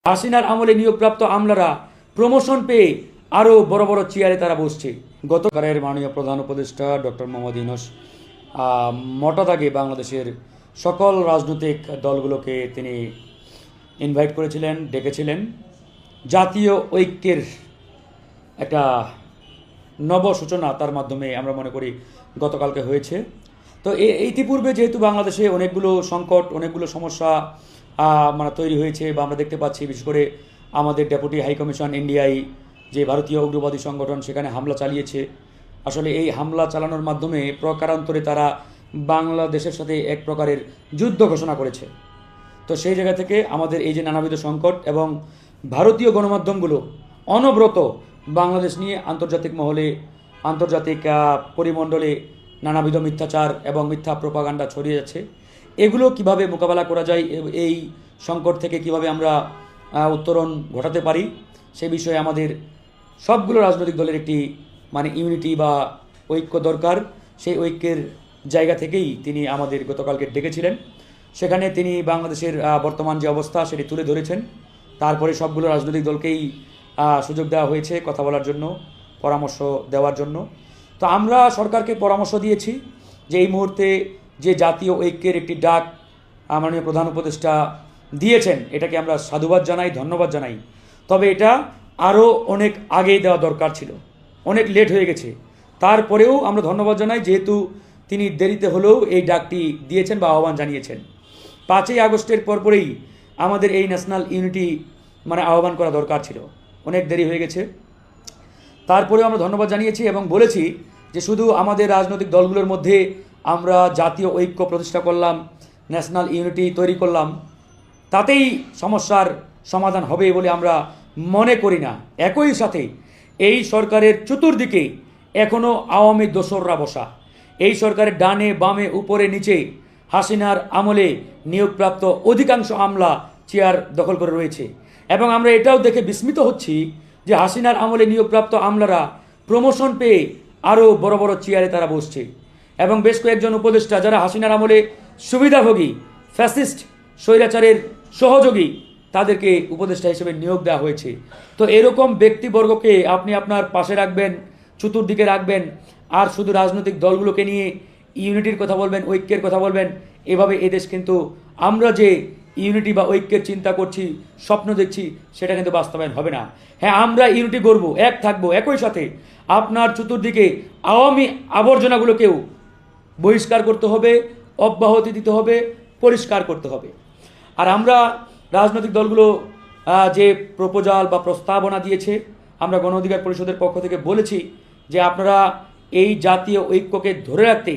হাসিনার আমলে নিয়োগপ্রাপ্ত আমলারা প্রমোশন পেয়ে আরও বড় বড় চেয়ারে তারা বসছে। গতকালের মাননীয় প্রধান উপদেষ্টা ডক্টর মোহাম্মদ ইউনূস মোটা দাগে বাংলাদেশের সকল রাজনৈতিক দলগুলোকে তিনি ইনভাইট করেছিলেন, ডেকেছিলেন। জাতীয় ঐক্যের একটা নব সূচনা তার মাধ্যমে আমরা মনে করি গতকালকে হয়েছে। তো ইতিপূর্বে যেহেতু বাংলাদেশে অনেকগুলো সংকট, অনেকগুলো সমস্যা তৈরি হয়েছে বা আমরা দেখতে পাচ্ছি, বিশেষ করে আমাদের ডেপুটি হাইকমিশন ইন্ডিয়ায় যে ভারতীয় উগ্রবাদী সংগঠন সেখানে হামলা চালিয়েছে। আসলে এই হামলা চালানোর মাধ্যমে প্রকারান্তরে তারা বাংলাদেশের সাথে এক প্রকারের যুদ্ধ ঘোষণা করেছে। তো সেই জায়গা থেকে আমাদের এই যে নানাবিধ সংকট এবং ভারতীয় গণমাধ্যমগুলো অনবরত বাংলাদেশ নিয়ে আন্তর্জাতিক মহলে, আন্তর্জাতিক পরিমণ্ডলে নানাবিধ মিথ্যাচার এবং মিথ্যা প্রোপাগান্ডা ছড়িয়ে যাচ্ছে। এগুলো কিভাবে মোকাবেলা করা যায়, এই সংকট থেকে কিভাবে আমরা উত্তরণ ঘটাতে পারি, সে বিষয়ে আমাদের সবগুলো রাজনৈতিক দলের একটি ইউনিটি বা ঐক্য দরকার। সেই ঐক্যের জায়গা থেকেই তিনি আমাদের গতকালকে ডেকেছিলেন। সেখানে তিনি বাংলাদেশের বর্তমান যে অবস্থা সেটি তুলে ধরেছেন। তারপরে সবগুলো রাজনৈতিক দলকেই সুযোগ দেওয়া হয়েছে কথা বলার জন্য, পরামর্শ দেওয়ার জন্য। তো আমরা সরকারকে পরামর্শ দিয়েছি যে এই মুহূর্তে যে জাতীয় ঐক্যের একটি ডাক মাননীয় প্রধান উপদেষ্টা দিয়েছেন, এটাকে আমরা সাধুবাদ জানাই, ধন্যবাদ জানাই। তবে এটা আরও অনেক আগেই দেওয়া দরকার ছিল, অনেক লেট হয়ে গেছে। তারপরেও আমরা ধন্যবাদ জানাই, যেহেতু তিনি দেরিতে হলেও এই ডাকটি দিয়েছেন বা আহ্বান জানিয়েছেন। 5ই আগস্টের পরপরেই আমাদের এই ন্যাশনাল ইউনিটি আহ্বান করা দরকার ছিল, অনেক দেরি হয়ে গেছে। তারপরেও আমরা ধন্যবাদ জানিয়েছি এবং বলেছি যে শুধু আমাদের রাজনৈতিক দলগুলোর মধ্যে আমরা জাতীয় ঐক্য প্রতিষ্ঠা করলাম, ন্যাশনাল ইউনিটি তৈরি করলাম, তাতেই সমস্যার সমাধান হবে বলে আমরা মনে করি না। একই সাথে এই সরকারের চতুর্দিকে এখনও আওয়ামী দোসররা বসা। এই সরকারের ডানে বামে উপরে নিচে হাসিনার আমলে নিয়োগপ্রাপ্ত অধিকাংশ আমলা চেয়ার দখল করে রয়েছে। এবং আমরা এটাও দেখে বিস্মিত হচ্ছি যে হাসিনার আমলে নিয়োগপ্রাপ্ত আমলারা প্রমোশন পেয়ে আরও বড় বড় চেয়ারে তারা বসছে। এবং বেশ কয়েকজন উপদেষ্টা যারা হাসিনার আমলে সুবিধাভোগী, ফ্যাসিস্ট স্বৈরাচারের সহযোগী, তাদেরকে উপদেষ্টা হিসেবে নিয়োগ দেওয়া হয়েছে। তো এরকম ব্যক্তিবর্গকে আপনি আপনার পাশে রাখবেন, চতুর্দিকে রাখবেন, আর শুধু রাজনৈতিক দলগুলোকে নিয়ে ইউনিটির কথা বলবেন, ঐক্যের কথা বলবেন। এভাবে এদেশ কিন্তু আমরা যে ইউনিটি বা ঐক্যের চিন্তা করছি, স্বপ্ন দেখছি, সেটা কিন্তু বাস্তবায়ন হবে না। হ্যাঁ, আমরা ইউনিটি গড়ব, এক থাকবো, একই সাথে আপনার চতুর্দিকে আওয়ামী আবর্জনাগুলোকেও বহিষ্কার করতে হবে, অব্যাহতি দিতে হবে, পরিষ্কার করতে হবে। আর আমরা রাজনৈতিক দলগুলো যে প্রপোজাল বা প্রস্তাবনা দিয়েছে, আমরা গণ অধিকার পরিষদের পক্ষ থেকে বলেছি যে আপনারা এই জাতীয় ঐক্যকে ধরে রাখতে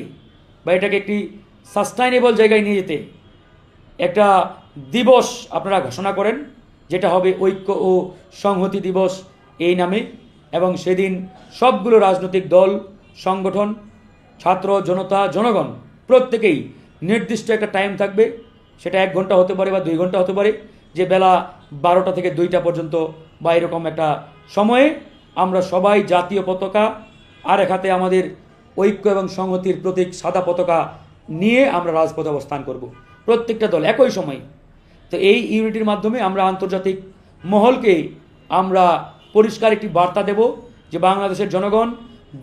বা এটাকে একটি সাস্টেইনেবল জায়গায় নিয়ে যেতে একটা দিবস আপনারা ঘোষণা করেন, যেটা হবে ঐক্য ও সংহতি দিবস এই নামে। এবং সেদিন সবগুলো রাজনৈতিক দল, সংগঠন, ছাত্র জনতা, জনগণ প্রত্যেকেই নির্দিষ্ট একটা টাইম থাকবে, সেটা 1 ঘন্টা হতে পারে বা 2 ঘন্টা হতে পারে, যে বেলা 12টা থেকে 2টা পর্যন্ত বা এরকম একটা সময়ে আমরা সবাই জাতীয় পতাকা আর এক হাতে আমাদের ঐক্য এবং সংহতির প্রতীক সাদা পতাকা নিয়ে আমরা রাজপথে অবস্থান করব, প্রত্যেকটা দল একই সময়। তো এই ইউনিটির মাধ্যমে আমরা আন্তর্জাতিক মহলকে আমরা পরিষ্কার একটি বার্তা দেব যে বাংলাদেশের জনগণ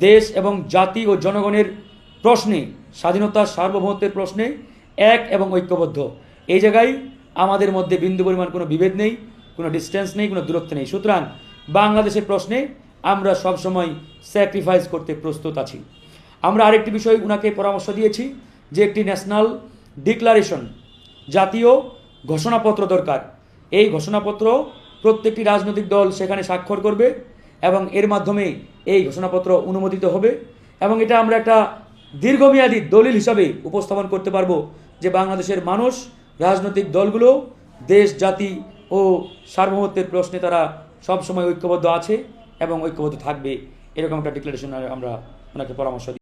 দেশ এবং জাতি ও জনগণের প্রশ্নে, স্বাধীনতা সার্বভৌমত্বের প্রশ্নে এক এবং ঐক্যবদ্ধ। এই জায়গায় আমাদের মধ্যে বিন্দু পরিমাণ কোনো বিভেদ নেই, কোনো ডিস্টেন্স নেই, কোনো দূরত্ব নেই। সুতরাং বাংলাদেশের প্রশ্নে আমরা সবসময় স্যাক্রিফাইস করতে প্রস্তুত আছি। আমরা আরেকটি বিষয় উনাকে পরামর্শ দিয়েছি যে একটি ন্যাশনাল ডিক্লারেশন, জাতীয় ঘোষণাপত্র দরকার। এই ঘোষণাপত্র প্রত্যেকটি রাজনৈতিক দল সেখানে স্বাক্ষর করবে এবং এর মাধ্যমে এই ঘোষণাপত্র অনুমোদিত হবে। এবং এটা আমরা একটা দীর্ঘমেয়াদী দলিল হিসাবে উপস্থাপন করতে পারবো যে বাংলাদেশের মানুষ, রাজনৈতিক দলগুলো দেশ, জাতি ও সার্বভৌমত্বের প্রশ্নে তারা সবসময় ঐক্যবদ্ধ আছে এবং ঐক্যবদ্ধ থাকবে। এরকম একটা ডিক্লারেশন আমরা ওনাকে পরামর্শ দিই।